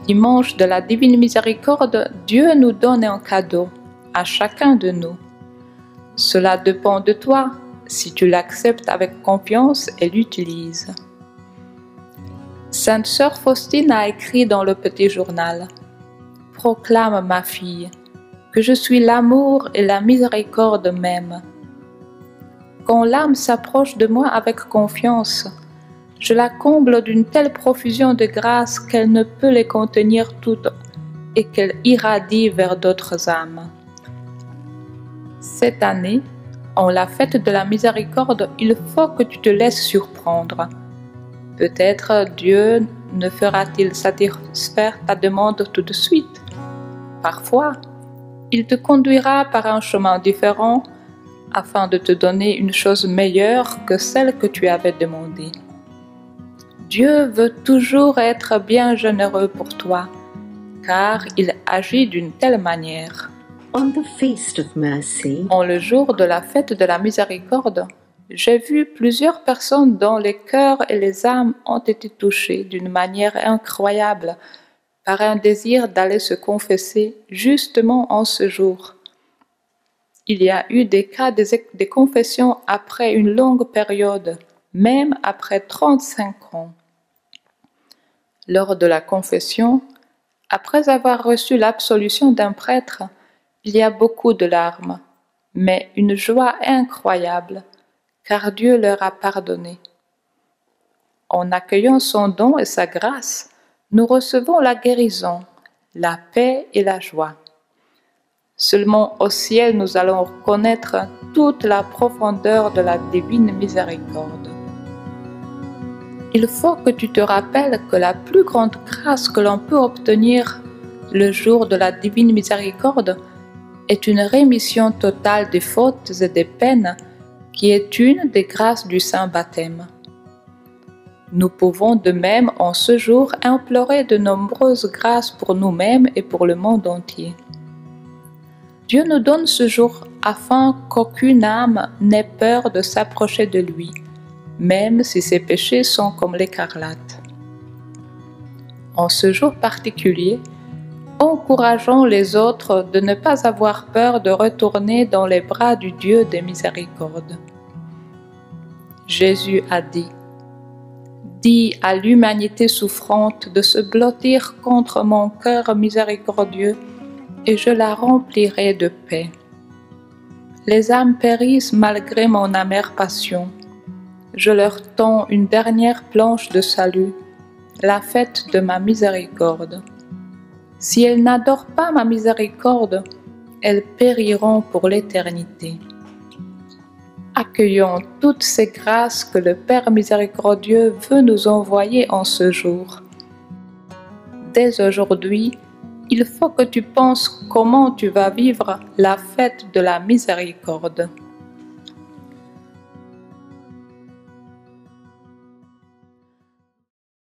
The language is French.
dimanche de la Divine Miséricorde, Dieu nous donne un cadeau, à chacun de nous. Cela dépend de toi, si tu l'acceptes avec confiance et l'utilises. Sainte Sœur Faustine a écrit dans le petit journal: « Proclame, ma fille, que je suis l'amour et la miséricorde même. Quand l'âme s'approche de moi avec confiance, je la comble d'une telle profusion de grâce qu'elle ne peut les contenir toutes et qu'elle irradie vers d'autres âmes. » Cette année, en la fête de la miséricorde, il faut que tu te laisses surprendre. Peut-être Dieu ne fera-t-il satisfaire ta demande tout de suite. Parfois, il te conduira par un chemin différent afin de te donner une chose meilleure que celle que tu avais demandée. Dieu veut toujours être bien généreux pour toi, car il agit d'une telle manière. On the Feast of Mercy, En le jour de la fête de la miséricorde, j'ai vu plusieurs personnes dont les cœurs et les âmes ont été touchés d'une manière incroyable par un désir d'aller se confesser justement en ce jour. Il y a eu des cas des confessions après une longue période, même après 35 ans. Lors de la confession, après avoir reçu l'absolution d'un prêtre, il y a beaucoup de larmes, mais une joie incroyable, car Dieu leur a pardonné. En accueillant son don et sa grâce, nous recevons la guérison, la paix et la joie. Seulement au ciel nous allons connaître toute la profondeur de la divine miséricorde. Il faut que tu te rappelles que la plus grande grâce que l'on peut obtenir le jour de la divine miséricorde est une rémission totale des fautes et des peines qui est une des grâces du Saint Baptême. Nous pouvons de même en ce jour implorer de nombreuses grâces pour nous-mêmes et pour le monde entier. Dieu nous donne ce jour afin qu'aucune âme n'ait peur de s'approcher de lui, même si ses péchés sont comme l'écarlate. En ce jour particulier, encourageons les autres de ne pas avoir peur de retourner dans les bras du Dieu des miséricordes. Jésus a dit: « Dis à l'humanité souffrante de se blottir contre mon cœur miséricordieux et je la remplirai de paix. Les âmes périssent malgré mon amère passion. Je leur tends une dernière planche de salut, la fête de ma miséricorde. Si elles n'adorent pas ma miséricorde, elles périront pour l'éternité. » Accueillons toutes ces grâces que le Père miséricordieux veut nous envoyer en ce jour. Dès aujourd'hui, il faut que tu penses comment tu vas vivre la fête de la miséricorde.